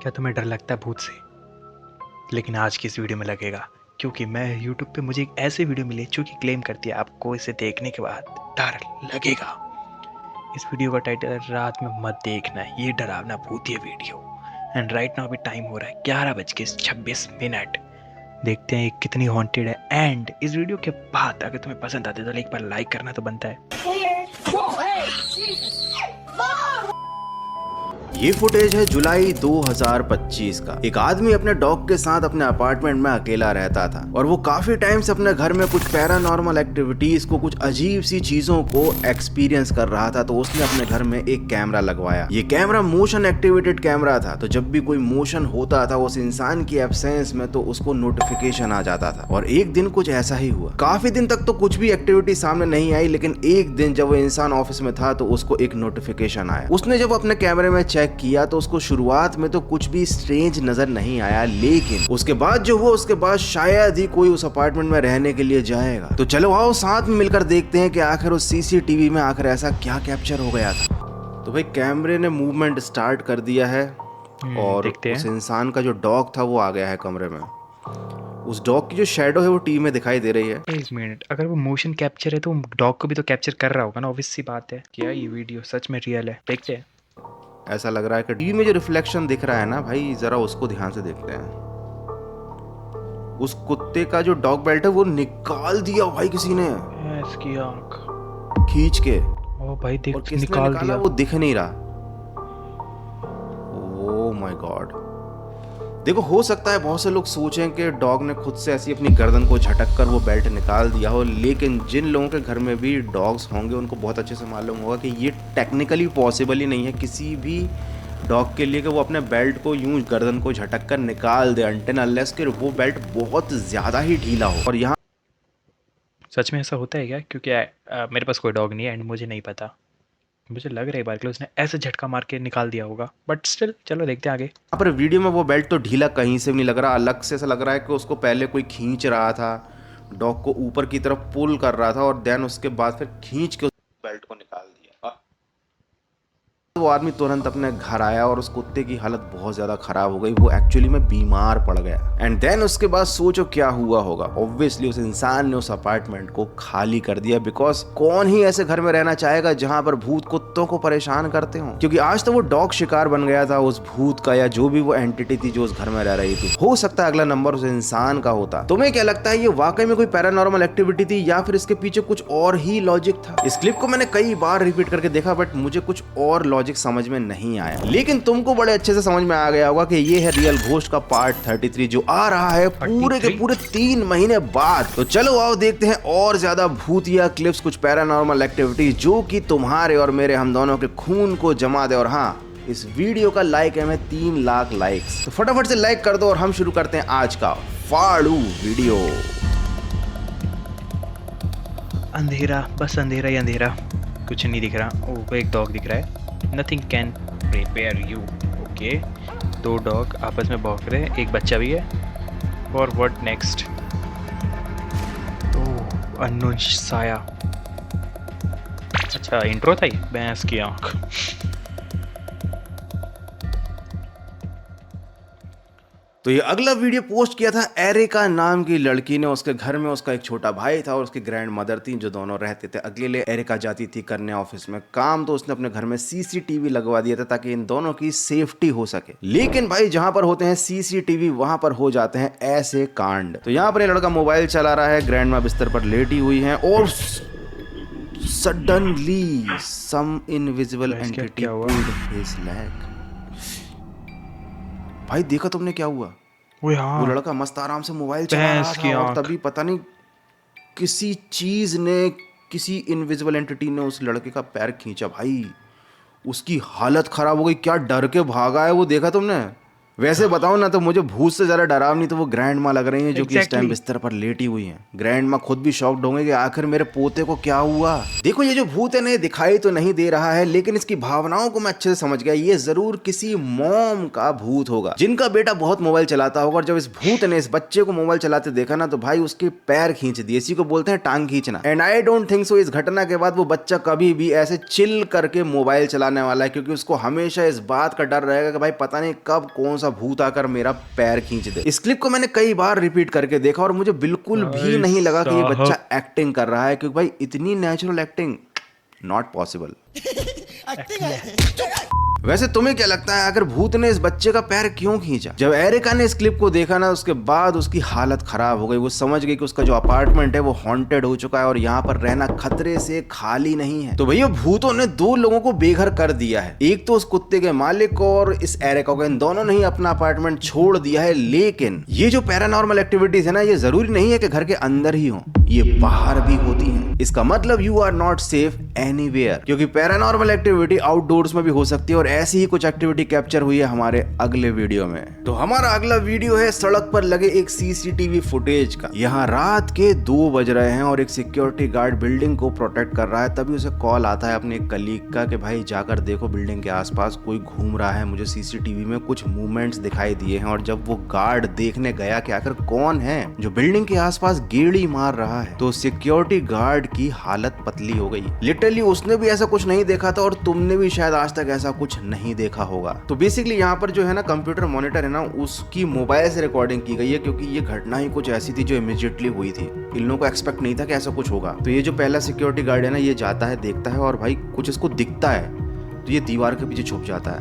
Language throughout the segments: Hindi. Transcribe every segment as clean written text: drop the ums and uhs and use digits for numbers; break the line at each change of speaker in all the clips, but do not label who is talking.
क्या तुम्हें डर लगता है भूत से? लेकिन आज की इस वीडियो में लगेगा, क्योंकि मैं YouTube पे मुझे एक ऐसी वीडियो मिली जो कि क्लेम करती है आपको इसे देखने के बाद डर लगेगा। इस वीडियो का टाइटल है रात में मत देखना ये डरावना भूतिया वीडियो। एंड राइट नाउ अभी टाइम हो रहा है 11:26। देखते हैं ये कितनी हॉन्टेड है। एंड इस वीडियो के बाद अगर तुम्हें पसंद आती है तो एक बार लाइक करना तो बनता है।
ये फुटेज है जुलाई 2025 का। एक आदमी अपने डॉग के साथ अपने अपार्टमेंट में अकेला रहता था और वो काफी टाइम से अपने घर में कुछ पैरानॉर्मल एक्टिविटीज को, कुछ अजीब सी चीजों को एक्सपीरियंस कर रहा था। तो उसने अपने घर में एक कैमरा लगवाया। ये कैमरा मोशन एक्टिवेटेड कैमरा था, तो जब भी कोई मोशन होता था उस इंसान की एब्सेंस में तो उसको नोटिफिकेशन आ जाता था। और एक दिन कुछ ऐसा ही हुआ। काफी दिन तक तो कुछ भी एक्टिविटी सामने नहीं आई, लेकिन एक दिन जब वो इंसान ऑफिस में था तो उसको एक नोटिफिकेशन आया। उसने जब अपने कैमरे में चेक किया तो उसको शुरुआत में तो कुछ भी स्ट्रेंज नजर नहीं आया, लेकिन उसके बाद जो हुआ उसके बाद शायद ही कोई उस अपार्टमेंट में रहने के लिए जाएगा। तो चलो आओ साथ में मिलकर देखते हैं कि आखिर उस सीसीटीवी में आखिर ऐसा क्या कैप्चर हो गया था। तो भाई कैमरे ने मूवमेंट स्टार्ट कर दिया है और उस इंसान का जो डॉग था वो आ गया है कमरे में। उस डॉग की जो शैडो है वो टीवी में दिखाई दे रही है।
एक मिनट, अगर वो मोशन कैप्चर है तो डॉग को भी तो कैप्चर कर रहा होगा ना, ऑब्वियस सी बात है। क्या ये वीडियो सच में रियल है? देखते हैं।
ऐसा लग रहा है कि टीवी में जो रिफ्लेक्शन दिख रहा है ना भाई, जरा उसको ध्यान से देखते हैं। उस कुत्ते का जो डॉग बेल्ट है वो निकाल दिया भाई किसी ने,
इसकी आंख
खींच के।
ओ भाई देख,
और किसने
निकाल दिया
वो दिख नहीं रहा। Oh my God. देखो हो सकता है बहुत से लोग सोचें कि डॉग ने खुद से ऐसी अपनी गर्दन को झटक कर वो बेल्ट निकाल दिया हो, लेकिन जिन लोगों के घर में भी डॉग्स होंगे उनको बहुत अच्छे से मालूम होगा कि ये टेक्निकली पॉसिबल ही नहीं है किसी भी डॉग के लिए कि वो अपने बेल्ट को यूं गर्दन को झटक कर निकाल दे, अनटिल अनलेस कि वो बेल्ट बहुत ज़्यादा ही ढीला हो। और यहाँ
सच में ऐसा होता है क्या? क्योंकि मेरे पास कोई डॉग नहीं है एंड मुझे नहीं पता। मुझे लग रहा है एक बार के लिए उसने ऐसे झटका मार के निकाल दिया होगा, बट स्टिल चलो देखते हैं आगे।
यहाँ पर वीडियो में वो बेल्ट तो ढीला कहीं से भी नहीं लग रहा, अलग से ऐसा लग रहा है कि उसको पहले कोई खींच रहा था, डॉग को ऊपर की तरफ पुल कर रहा था और देन उसके बाद फिर खींच के बेल्ट को निकाल दिया। वो आदमी तुरंत अपने घर आया और उस कुत्ते की हालत बहुत ज्यादा खराब हो गई, वो एक्चुअली में बीमार पड़ गया। एंड देन उसके बाद सोचो क्या हुआ होगा। ऑब्वियसली उस इंसान ने उस अपार्टमेंट को खाली कर दिया, बिकॉज कौन ही ऐसे घर में रहना चाहेगा जहां पर भूत कुत्तों को परेशान करते हो। क्योंकि आज तो वो डॉग शिकार बन गया था उस भूत का, या जो भी वो एंटिटी थी जो उस घर में रह रही थी। हो सकता है अगला नंबर उस इंसान का होता। तुम्हें क्या लगता है, ये वाकई में कोई पैरानॉर्मल एक्टिविटी थी या फिर इसके पीछे कुछ और ही लॉजिक था? इस क्लिप को मैंने कई बार रिपीट करके देखा, बट मुझे कुछ और लॉजिक समझ में नहीं आया, लेकिन तुमको बड़े अच्छे से समझ में आ गया होगा कि ये है रियल घोस्ट का पार्ट 33 जो आ रहा है पूरे के पूरे 3 महीने बाद। तो चलो आओ देखते हैं और ज्यादा भूतिया क्लिप्स, कुछ पैरानॉर्मल एक्टिविटी जो कि तुम्हारे और मेरे हम दोनों के खून को जमा दे। और हाँ, इस वीडियो का लाइक है 3 लाख लाइक्स, तो फटाफट से लाइक कर दो और हम शुरू करते हैं आज का फाड़ू वीडियो।
अंधेरा, बस अंधेरा ही अंधेरा, कुछ नहीं दिख रहा। ओह, एक डॉग दिख रहा है। Nothing can prepare you. Okay, 2 dog आपस में भौंक रहे हैं, एक बच्चा भी है। और व्हाट नेक्स्ट? ओह, अननोन साया। अच्छा, इंट्रो था ये। भैंस की आंख।
तो ये अगला वीडियो पोस्ट किया था एरिका नाम की लड़की ने। उसके घर में उसका एक छोटा भाई था और उसकी ग्रैंड मदर थी, जो दोनों रहते थे अकेले। एरिका जाती थी करने ऑफिस में काम, तो उसने अपने घर में सीसीटीवी लगवा दिया था ताकि इन दोनों की सेफ्टी हो सके। लेकिन भाई जहां पर होते हैं सीसीटीवी वहां पर हो जाते हैं ऐसे कांड। तो यहाँ पर ये लड़का मोबाइल चला रहा है, ग्रैंड माँ बिस्तर पर लेटी हुई है और suddenly some invisible entity pulled his leg. भाई देखा तुमने क्या हुआ? वो लड़का मस्त आराम से मोबाइल चला रहा था और तभी पता नहीं किसी चीज ने, किसी इनविजिबल एंटिटी ने उस लड़के का पैर खींचा। भाई उसकी हालत खराब हो गई, क्या डर के भागा है वो, देखा तुमने? वैसे बताओ ना, तो मुझे भूत से ज्यादा डरावनी तो वो ग्रैंड माँ लग रही है जो कि इस टाइम बिस्तर पर लेटी हुई हैं। ग्रैंड माँ खुद भी शॉक्ड होंगे कि आखिर मेरे पोते को क्या हुआ। देखो ये जो भूत है ना, दिखाई तो नहीं दे रहा है, लेकिन इसकी भावनाओं को मैं अच्छे से समझ गया। ये जरूर किसी मॉम का भूत होगा जिनका बेटा बहुत मोबाइल चलाता होगा, और जब इस भूत ने इस बच्चे को मोबाइल चलाते देखा ना, तो भाई उसके पैर खींच दिए। इसी को बोलते हैं टांग खींचना। And I don't think so इस घटना के बाद वो बच्चा कभी भी ऐसे चिल करके मोबाइल चलाने वाला है, क्योंकि उसको हमेशा इस बात का डर रहेगा कि भाई पता नहीं कब कौन सा सा भूत आकर मेरा पैर खींच दे। इस क्लिप को मैंने कई बार रिपीट करके देखा और मुझे बिल्कुल भी नहीं लगा कि ये बच्चा एक्टिंग कर रहा है, क्योंकि भाई इतनी नेचुरल एक्टिंग नॉट पॉसिबल। वैसे तुम्हें क्या लगता है अगर भूत ने इस बच्चे का पैर क्यों खींचा? जब एरिका ने इस क्लिप को देखा ना, उसके बाद उसकी हालत खराब हो गई। वो समझ गई कि उसका जो अपार्टमेंट है वो हॉन्टेड हो चुका है और यहाँ पर रहना खतरे से खाली नहीं है। तो भैया भूतों ने दो लोगों को बेघर कर दिया है, एक तो उस कुत्ते के मालिक को और इस एरिका को। इन दोनों ने ही अपना अपार्टमेंट छोड़ दिया है। लेकिन ये जो पैरानॉर्मल एक्टिविटीज है ना, ये जरूरी नहीं है कि घर के अंदर ही हो, ये बाहर भी होती है। इसका मतलब you are not safe anywhere, क्योंकि पैरानॉर्मल एक्टिविटी आउटडोर्स में भी हो सकती है। और ऐसी ही कुछ एक्टिविटी कैप्चर हुई है हमारे अगले वीडियो में। तो हमारा अगला वीडियो है सड़क पर लगे एक सीसीटीवी फुटेज का। यहाँ रात के 2 बज रहे हैं और एक सिक्योरिटी गार्ड बिल्डिंग को प्रोटेक्ट कर रहा है। तभी उसे कॉल आता है अपने कलीग का कि भाई जाकर देखो बिल्डिंग के आसपास कोई घूम रहा है, मुझे सीसीटीवी में कुछ मूवमेंट्स दिखाई दिए हैं। और जब वो गार्ड देखने गया कि आखिर कौन है जो बिल्डिंग के आसपास गेड़ी मार रहा है, तो सिक्योरिटी गार्ड की हालत पतली हो गई। लिटरली उसने भी ऐसा कुछ नहीं देखा था और तुमने भी शायद आज तक ऐसा कुछ नहीं देखा होगा। तो बेसिकली यहाँ पर जो है ना कंप्यूटर मॉनिटर है ना, उसकी मोबाइल से रिकॉर्डिंग की गई है, क्योंकि ये घटना ही कुछ ऐसी थी जो इमीडिएटली हुई थी। इन लोगों को एक्सपेक्ट नहीं था कि ऐसा कुछ होगा। तो ये जो पहला सिक्योरिटी गार्ड है ना, ये जाता है, देखता है और भाई कुछ इसको दिखता है, तो ये दीवार के पीछे छुप जाता है।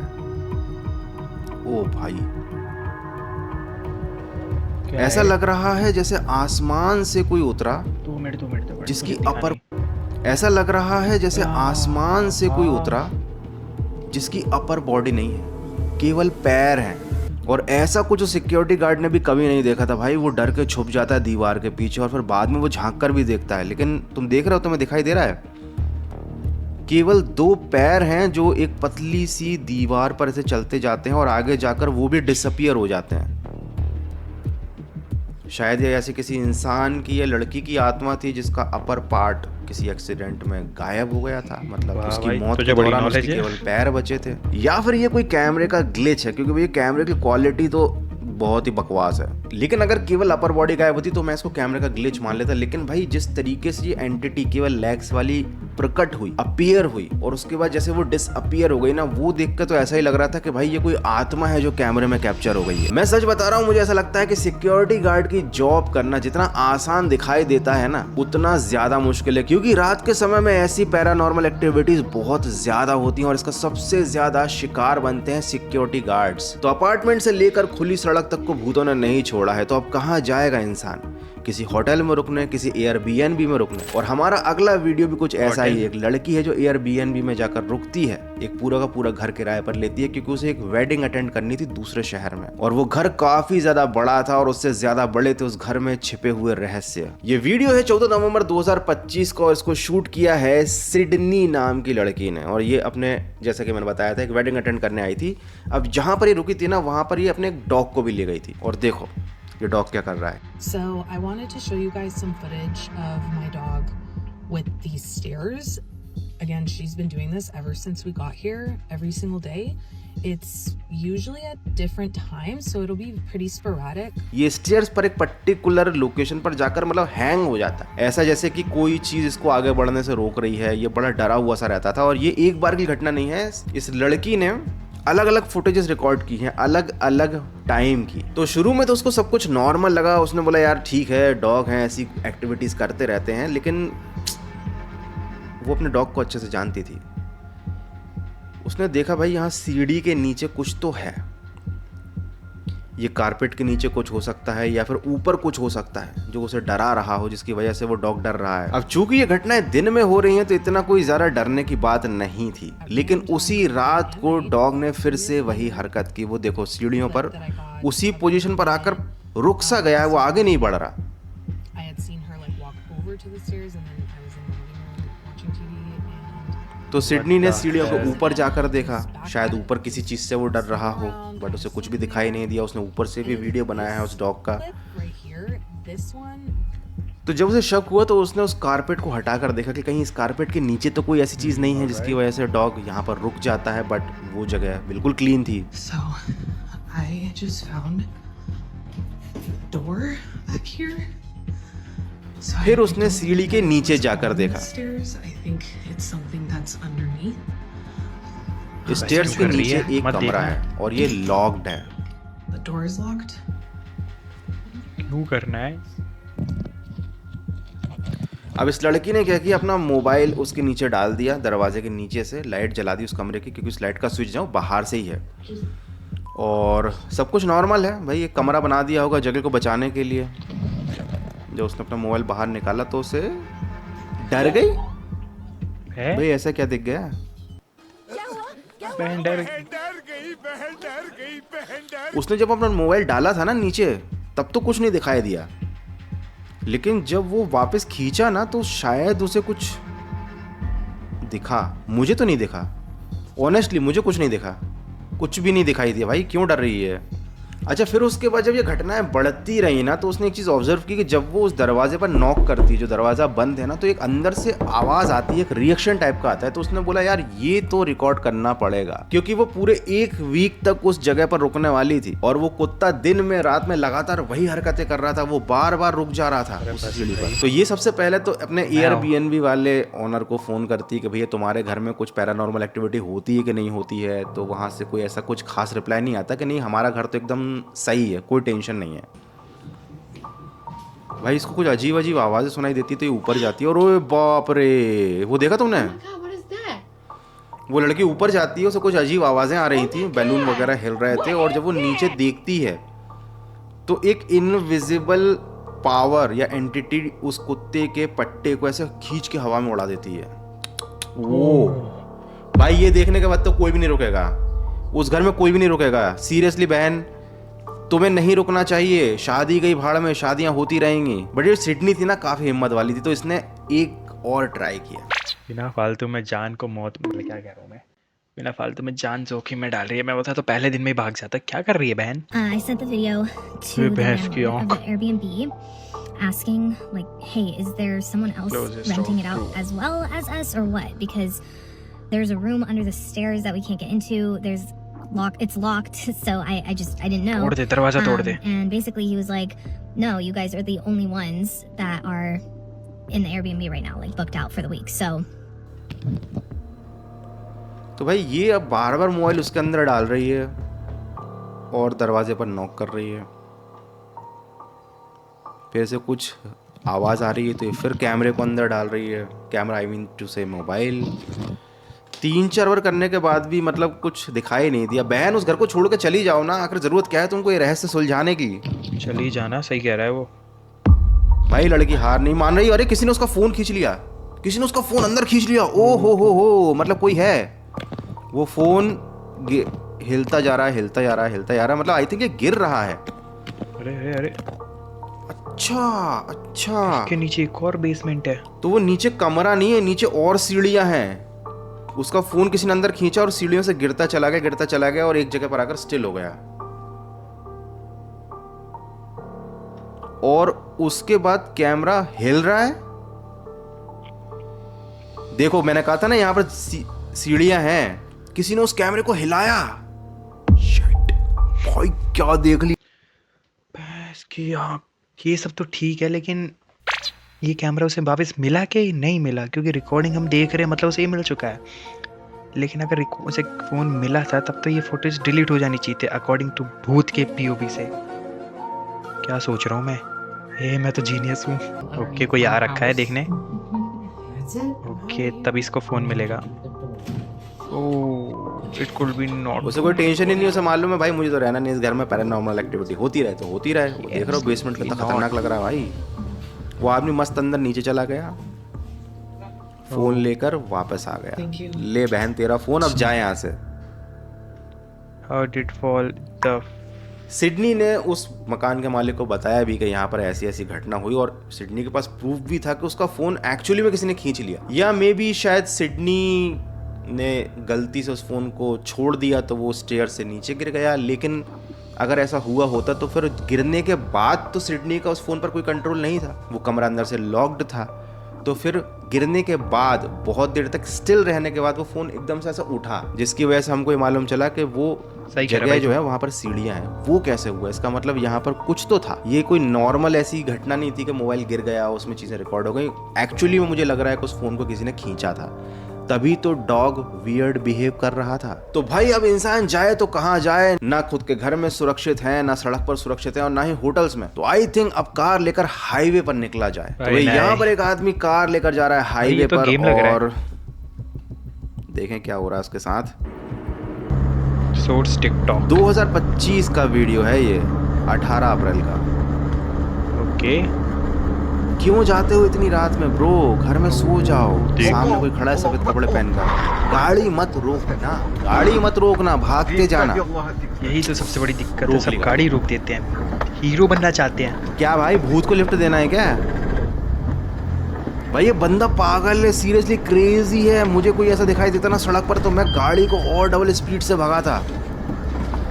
ओ भाई, ऐसा लग रहा है जैसे आसमान से कोई उतरा,
2 मिनट
जिसकी अपर ऐसा लग रहा है जैसे आसमान से कोई उतरा जिसकी अपर बॉडी नहीं है, केवल पैर हैं। और ऐसा कुछ सिक्योरिटी गार्ड ने भी कभी नहीं देखा था भाई। वो डर के छुप जाता है दीवार के पीछे और फिर बाद में वो झांक कर भी देखता है, लेकिन तुम देख रहे हो, तुम्हें दिखाई दे रहा है केवल 2 पैर हैं जो एक पतली सी दीवार पर ऐसे चलते जाते हैं और आगे जाकर वो भी डिसअपियर हो जाते हैं। शायद ये ऐसे किसी इंसान की या लड़की की आत्मा थी जिसका अपर पार्ट किसी एक्सीडेंट में गायब हो गया था, मतलब उसकी मौत के दौरान उसके केवल पैर बचे थे। या फिर ये कोई कैमरे का ग्लिच है, क्योंकि ये कैमरे की क्वालिटी तो बहुत ही बकवास है। लेकिन अगर केवल अपर बॉडी गायब होती तो मैं इसको कैमरे का ग्लिच मान लेता। लेकिन भाई जिस तरीके से ये एंटिटी केवल लेग्स वाली प्रकट हुई, अपीयर हुई, और उसके बाद जैसे वो डिसअपीयर हो गई ना, वो देखकर तो ऐसा ही लग रहा था कि भाई ये कोई आत्मा है जो कैमरे में कैप्चर हो गई है। मैं सच बता रहा हूँ, मुझे ऐसा लगता है कि सिक्योरिटी गार्ड की जॉब करना जितना आसान दिखाई देता है ना, उतना ज्यादा मुश्किल है, क्योंकि रात के समय में ऐसी पैरानॉर्मल एक्टिविटीज बहुत ज्यादा होती हैं और इसका सबसे ज्यादा शिकार बनते हैं सिक्योरिटी गार्ड्स। तो अपार्टमेंट से लेकर खुली सड़क तक को भूतों ने नहीं छोड़ा है, तो अब कहाँ जाएगा इंसान? किसी होटल में रुकने, किसी एयरबीएनबी में रुकने। और हमारा अगला वीडियो भी कुछ ऐसा ही। एक लड़की है जो एयरबीएनबी में जाकर रुकती है, एक पूरा का पूरा घर किराए पर लेती है, क्योंकि उसे एक वेडिंग अटेंड करनी थी दूसरे शहर में, और वो घर काफी ज्यादा बड़ा था और उससे ज्यादा बड़े थे उस घर में छिपे हुए रहस्य। ये वीडियो है 14 नवंबर 2025 को, और इसको शूट किया है सिडनी नाम की लड़की ने। और ये अपने, जैसा कि मैंने बताया था, एक वेडिंग अटेंड करने आई थी। अब जहां पर ये रुकी थी ना, वहां पर ये अपने एक डॉग को भी ले गई थी। और देखो ये डॉग क्या कर रहा है।
So I wanted to show you guys some footage of my dog with these stairs. Again, she's been doing this ever since we got here, every single day. It's usually at different times, so it'll be pretty sporadic.
ये स्टेयर्स पर एक पर्टिकुलर लोकेशन पर जाकर मतलब हैंग हो जाता है, ऐसा जैसे कि कोई चीज इसको आगे बढ़ने से रोक रही है। ये बड़ा डरा हुआ सा रहता था। और ये एक बार की घटना नहीं है, इस लड़की ने अलग अलग फुटेजेस रिकॉर्ड की हैं, अलग अलग टाइम की। तो शुरू में तो उसको सब कुछ नॉर्मल लगा, उसने बोला यार ठीक है, डॉग हैं, ऐसी एक्टिविटीज करते रहते हैं। लेकिन वो अपने डॉग को अच्छे से जानती थी। उसने देखा भाई यहाँ सीढ़ी के नीचे कुछ तो है, ये कारपेट के नीचे कुछ हो सकता है या फिर ऊपर कुछ हो सकता है जो उसे डरा रहा हो, जिसकी वजह से वो डॉग डर रहा है। अब चूंकि ये घटनाएं दिन में हो रही हैं तो इतना कोई ज्यादा डरने की बात नहीं थी, लेकिन उसी रात को डॉग ने फिर से वही हरकत की। वो देखो सीढ़ियों पर उसी पोजीशन पर आकर रुक सा गया है, वो आगे नहीं बढ़ रहा। तो सिडनी ने सीढ़ियों के ऊपर जाकर देखा, शायद ऊपर किसी चीज से वो डर रहा हो, बट उसे कुछ भी दिखाई नहीं दिया। उसने ऊपर से भी वीडियो बनाया है उस डॉग का। तो जब उसे शक हुआ तो उसने उस कारपेट को हटाकर देखा कि कहीं इस कारपेट के नीचे तो कोई ऐसी चीज नहीं है जिसकी वजह से डॉग यहाँ पर रुक जाता है, बट वो जगह बिल्कुल क्लीन थी।
So, I just found door back here.
फिर उसने सीढ़ी के नीचे जाकर देखा। स्टेयर्स के नीचे एक कमरा है और ये लॉक्ड है।
The door is locked.
क्यों करना है?
अब इस लड़की ने क्या किया, अपना मोबाइल उसके नीचे डाल दिया, दरवाजे के नीचे से लाइट जला दी उस कमरे की, क्योंकि उस लाइट का स्विच जो बाहर से ही है और सब कुछ नॉर्मल है। भाई एक कमरा बना दिया होगा जगह को बचाने के लिए। जब उसने अपना मोबाइल बाहर निकाला तो उसे डर गई
है?
भाई ऐसा क्या दिख गया?
बहन डर
उसने जब अपना मोबाइल डाला था ना नीचे, तब तो कुछ नहीं दिखाई दिया, लेकिन जब वो वापस खींचा ना तो शायद उसे कुछ दिखा। मुझे तो नहीं दिखा, ऑनेस्टली मुझे कुछ नहीं दिखा, कुछ भी नहीं दिखाई दिया। भाई क्यों डर रही है? अच्छा, फिर उसके बाद जब ये घटनाएं बढ़ती रही ना, तो उसने एक चीज़ ऑब्जर्व की कि जब वो उस दरवाजे पर नॉक करती है, जो दरवाज़ा बंद है ना, तो एक अंदर से आवाज़ आती है, एक रिएक्शन टाइप का आता है। तो उसने बोला यार ये तो रिकॉर्ड करना पड़ेगा, क्योंकि वो पूरे 1 वीक तक उस जगह पर रुकने वाली थी और वो कुत्ता दिन में रात में लगातार वही हरकतें कर रहा था, वो बार बार रुक जा रहा था उस सीढ़ी पर। तो ये सबसे पहले तो अपने एयरबीएनबी वाले ओनर को फ़ोन करती है कि भैया तुम्हारे घर में कुछ पैरानॉर्मल एक्टिविटी होती है कि नहीं होती है। तो वहाँ से कोई ऐसा कुछ खास रिप्लाई नहीं आता कि नहीं हमारा घर तो एकदम सही है, कोई टेंशन नहीं है। भाई इसको कुछ अजीब अजीब आवाजें सुनाई देती तो ये ऊपर जाती है और ओए बाप रे, वो देखा तुमने? वो लड़की ऊपर जाती है, उसे कुछ अजीब आवाजें आ रही थी, बैलून वगैरह हिल रहे थे, और जब वो नीचे देखती है तो एक इनविजिबल पावर या एंटिटी उस कुत्ते के पट्टे को ऐसे खींच के हवा में उड़ा देती है। वो भाई ये देखने के बाद तो कोई भी नहीं रुकेगा, उस घर में कोई भी नहीं रुकेगा। सीरियसली बहन, तुम्हें नहीं रुकना चाहिए। शादी गई भाड़ में, शादियां होती रहेंगी। बट ये सिडनी थी ना, काफी हिम्मत वाली थी, तो इसने एक और ट्राई किया।
बिना फालतू में जान को मौत, मतलब क्या कह रहा हूँ मैं, बिना फालतू में जान जोखिम में डाल रही है। मैं होता तो पहले दिन में ही भाग जाता। क्या कर रही है बहन?
I sent the video to the landlord of the Airbnb asking like, hey, is there someone else
Closest
renting
of
it out
two.
as well as us or what? Because there's a room under the stairs that we can't get into. It's locked, so I didn't know.
तोड़ दे दरवाजा, तोड़ दे।
And basically he was like, no, you guys are the only ones that are in the Airbnb right now, like booked out for the week. So
तो भाई ये अब बार बार मोबाइल उसके अंदर डाल रही है और दरवाजे पर नॉक कर रही है। फिर से कुछ आवाज़ आ रही है तो ये फिर कैमरे को अंदर डाल रही है। कैमरा, आई मीन टू से मोबाइल। 3-4 बार करने के बाद भी मतलब कुछ दिखाई नहीं दिया। बहन उस घर को छोड़ के चली जाओ ना, आखिर जरूरत क्या है तुमको ये रहस्य सुलझाने की?
चली जाना, सही कह रहा है वो।
भाई लड़की हार नहीं मान रही। अरे किसी ने उसका फोन खींच लिया, किसी ने उसका फोन अंदर खींच लिया। ओ हो, मतलब कोई है। वो फोन हिलता जा रहा है, हिलता जा रहा है, हिलता जा रहा है, मतलब आई थिंक ये गिर रहा है।
अरे अरे अरे,
अच्छा
इसके नीचे एक और बेसमेंट है।
तो वो नीचे कमरा नहीं है, नीचे और सीढ़ियां हैं। उसका फोन किसी ने अंदर खींचा और सीढ़ियों से गिरता चला गया और एक जगह पर आकर स्टिल हो गया। और उसके बाद कैमरा हिल रहा है। देखो मैंने कहा था ना यहाँ पर सीढ़ियां हैं, किसी ने उस कैमरे को हिलाया। शिट, भाई क्या देख ली।
इसकी आँख, ये सब तो ठीक है, लेकिन ये कैमरा उसे वापस मिला कि नहीं मिला? क्योंकि रिकॉर्डिंग हम देख रहे हैं, मतलब उसे ही मिल चुका है। लेकिन अगर उसे फ़ोन मिला था तब तो ये फुटेज डिलीट हो जानी चाहिए थी, अकॉर्डिंग टू भूत के पीओवी से। क्या सोच रहा हूँ मैं? मैं तो जीनियस हूँ। ओके, कोई आ रखा है देखने। ओके, तब इसको फ़ोन मिलेगा। ओह, इट कुड बी नॉट।
उसे कोई टेंशन ही नहीं, उसे मालूम है भाई मुझे तो रहना नहीं इस घर में, पैरानॉर्मल एक्टिविटी होती रहे तो होती रहे। वो देख रहा हूँ बेसमेंट कितना खतरनाक लग रहा है भाई। वो आदमी मस्त अंदर नीचे चला गया, फोन लेकर वापस आ गया। ले बहन तेरा फोन, अब जा यहाँ से।
How did fall the...
Sydney ने उस मकान के मालिक को बताया भी कि यहाँ पर ऐसी ऐसी घटना हुई, और सिडनी के पास प्रूफ भी था कि उसका फोन एक्चुअली में किसी ने खींच लिया, या मे बी शायद सिडनी ने गलती से उस फोन को छोड़ दिया तो वो स्टेयर से नीचे गिर गया। लेकिन अगर ऐसा हुआ होता तो फिर गिरने के बाद तो सिडनी का उस फोन पर कोई कंट्रोल नहीं था, वो कमरा अंदर से लॉक्ड था। तो फिर गिरने के बाद बहुत देर तक स्टिल रहने के बाद वो फोन एकदम से ऐसा उठा, जिसकी वजह से हमको ये मालूम चला कि वो जगह जो है वहाँ पर सीढ़ियाँ हैं। वो कैसे हुआ? इसका मतलब यहाँ पर कुछ तो था। ये कोई नॉर्मल ऐसी घटना नहीं थी कि मोबाइल गिर गया उसमें चीज़ें रिकॉर्ड हो गई। एक्चुअली में मुझे लग रहा है कि उस फोन को किसी ने खींचा था, तभी तो डॉग वियर्ड बिहेव कर रहा था। तो भाई अब इंसान जाए तो कहाँ जाए, ना खुद के घर में सुरक्षित है, ना सड़क पर सुरक्षित है और ना ही होटल्स में। तो आई थिंक अब कार लेकर हाईवे पर निकला जाए। तो यहाँ पर एक आदमी कार लेकर जा रहा है हाईवे पर और देखें क्या हो रहा है उसके साथ।
सोर्स टिकटॉक
2025 का वीडियो है ये, 18 अप्रैल का।
ओके
क्यों जाते हो इतनी रात में ब्रो, घर में सो जाओ। सामने कोई खड़ा है सफेद कपड़े पहनकर। गाड़ी मत रोकना, गाड़ी मत रोकना, भागते जाना।
यही तो सबसे बड़ी दिक्कत है, सब गाड़ी रोक देते हैं, हीरो बनना चाहते हैं।
क्या भाई भूत को लिफ्ट देना है क्या? भाई ये बंदा पागल है, सीरियसली क्रेजी है। मुझे कोई ऐसा दिखाई देता ना सड़क पर तो मैं गाड़ी को और डबल स्पीड से भगा था।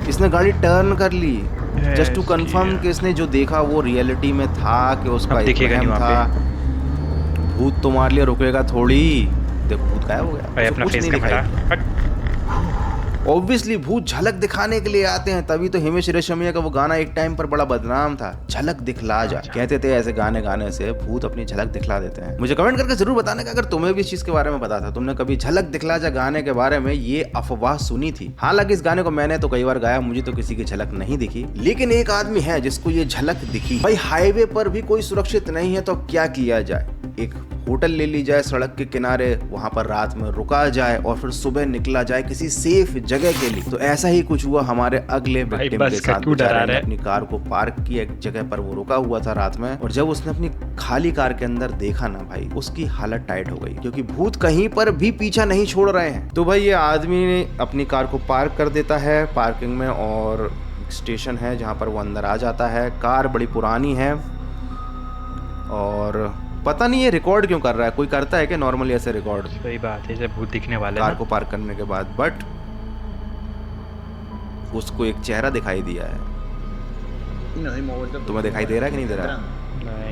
इसने गाड़ी टर्न कर ली जस्ट टू कंफर्म कि इसने जो देखा वो रियलिटी में था, कि उसका एक वहम था। भूत तो मार लिया, रुकेगा थोड़ी। देख भूत गायब हो गया,
भाई अपना फेस कैमरा।
ऑब्वियसली भूत झलक दिखाने के लिए आते हैं, तभी तो हिमेश रेशमिया का वो गाना एक टाइम पर बड़ा बदनाम था, झलक दिखला जा। कहते थे ऐसे गाने गाने से भूत अपनी झलक दिखला देते हैं। मुझे कमेंट करके जरूर बताने का अगर तुम्हें भी इस चीज के बारे में पता था, तुमने कभी झलक दिखला जा गाने के बारे में ये अफवाह सुनी थी। हालांकि इस गाने को मैंने तो कई बार गाया, मुझे तो किसी की झलक नहीं दिखी, लेकिन एक आदमी है जिसको ये झलक दिखी। भाई हाईवे पर भी कोई सुरक्षित नहीं है तो क्या किया जाए? एक होटल ले ली जाए सड़क के किनारे, वहां पर रात में रुका जाए और फिर सुबह निकला जाए किसी सेफ जगह के लिए। तो ऐसा ही कुछ हुआ हमारे अगले विक्टिम के साथ। बेचारे ने अपनी कार को पार्क किया एक जगह पर, वो रुका हुआ था रात में, और जब उसने अपनी खाली कार के अंदर देखा ना भाई, उसकी हालत टाइट हो गई, क्योंकि भूत कहीं पर भी पीछा नहीं छोड़ रहे हैं। तो भाई ये आदमी ने अपनी कार को पार्क कर देता है पार्किंग में, और स्टेशन है जहाँ पर वो अंदर आ जाता है। कार बड़ी पुरानी है और पता नहीं ये रिकॉर्ड क्यों कर रहा है, कोई करता है क्या नॉर्मली ऐसे रिकॉर्ड?
सही बात है, जब भूत दिखने वाले
कार को पार्क करने के बाद। बट उसको एक चेहरा दिखाई दिया है। तुम्हें दिखाई दे रहा है कि नहीं दे रहा है?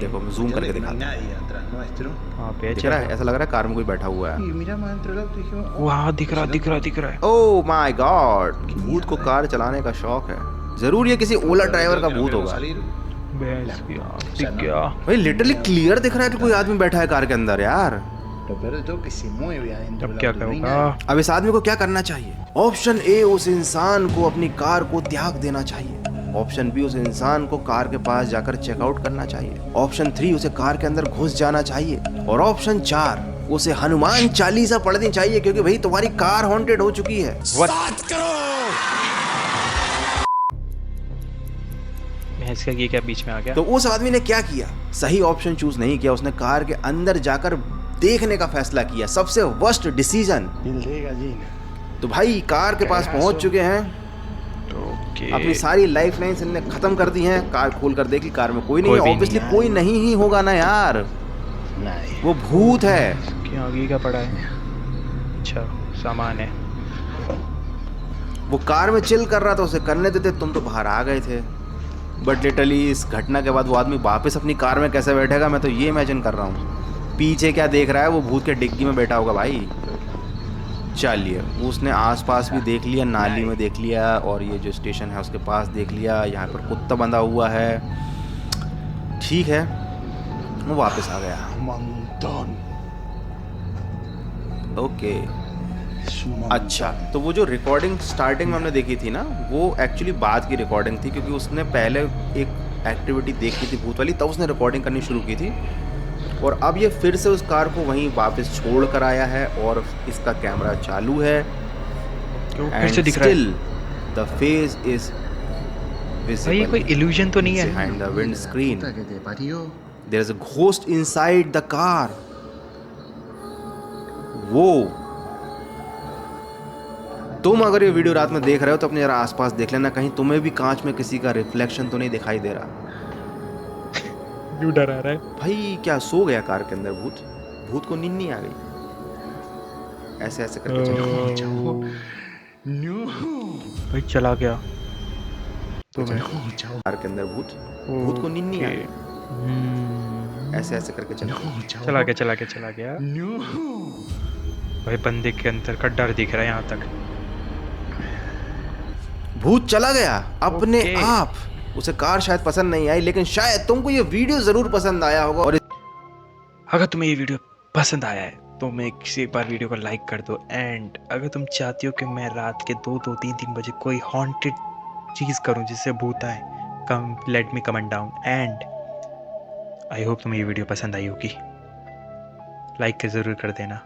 देखो मैं जूम करके दिखाता हूं। दिख रहा है, ऐसा लग रहा है कार में कोई बैठा हुआ है।
वहाँ दिख रहा है।
ओह माय गॉड, भूत को कार चलाने का शौक है। जरूर ये किसी ओला ड्राइवर का भूत होगा। भाई लिटरली क्लियर दिख रहा है कि कोई आदमी बैठा है कार के अंदर यार।
अब क्या करूँगा?
अब इस आदमी को क्या करना चाहिए? ऑप्शन ए, उस इंसान को अपनी कार को त्याग देना चाहिए। ऑप्शन बी, उस इंसान को कार के पास जाकर चेकआउट करना चाहिए। ऑप्शन 3, उसे कार के अंदर घुस जाना चाहिए। और ऑप्शन 4, उसे हनुमान चालीसा पढ़नी चाहिए, क्योंकि भाई तुम्हारी कार हॉन्टेड हो चुकी है।
इसका ये क्या बीच में आ गया?
तो उस आदमी ने क्या किया? सही ऑप्शन चूज नहीं किया, उसने कार के अंदर जाकर देखने का फैसला किया। सबसे वर्स्ट डिसीजन। तो भाई कार के पास पहुंच चुके हैं, अपनी सारी लाइफ लाइन्स इन्होंने खत्म कर दी हैं। कार खोल कर देखी, कार में कोई नहीं है। ऑब्वियसली कोई नहीं ही होगा ना यार, वो भूत है।
क्या आगे का पड़ा है? अच्छा सामान है।
वो कार में चिल कर रहा था, उसे करने देते, तुम तो बाहर आ गए थे। बट लिटरली इस घटना के बाद वो आदमी वापस अपनी कार में कैसे बैठेगा, मैं तो ये इमेजिन कर रहा हूँ। पीछे क्या देख रहा है, वो भूत के डिग्गी में बैठा होगा भाई। चलिए, उसने आसपास भी देख लिया, नाली में देख लिया, और ये जो स्टेशन है उसके पास देख लिया। यहाँ पर कुत्ता बंधा हुआ है। ठीक है, वो वापस आ गया। ओके अच्छा, तो वो जो रिकॉर्डिंग स्टार्टिंग में हमने देखी थी ना, वो एक्चुअली बाद की रिकॉर्डिंग थी, क्योंकि उसने पहले एक एक्टिविटी देखी थी भूत वाली, तब उसने रिकॉर्डिंग करनी शुरू की थी। और अब ये फिर से उस कार को वहीं वापस छोड़ कर आया है और इसका कैमरा चालू है।
फिर से दिख रहा है।
द फेस इज
भाई ये कोई इल्यूजन तो नहीं है?
behind the windscreen there is a ghost inside the car। वो तुम अगर ये वीडियो रात में देख रहे हो तो अपने जरा आसपास देख लेना, कहीं तुम्हें भी कांच में किसी का रिफ्लेक्शन तो नहीं दिखाई दे रहा।
क्यों डरा रहा है
भाई? क्या सो गया कार के अंदर भूत? भूत को नींद नहीं आ गई? ऐसे ऐसे करके चलो।
भाई चला गया
तो कार के अंदर भूत को नींद नहीं आ गई? ऐसे ऐसे करके
चला गया। भाई बंदे के अंदर का डर दिख रहा है यहाँ तक।
भूत चला गया अपने आप। उसे कार शायद पसंद नहीं आई, लेकिन शायद तुमको ये वीडियो जरूर पसंद आया होगा। और
अगर तुम्हें ये वीडियो पसंद आया है तो मैं एक बार वीडियो को लाइक कर दो। एंड अगर तुम चाहती हो कि मैं रात के 2-2 3-3 बजे कोई हॉन्टेड चीज़ करूं जिससे भूत आए, come let me comment down. And I hope तुम्हें ये वीडियो पसंद आई होगी। लाइक ज़रूर कर देना।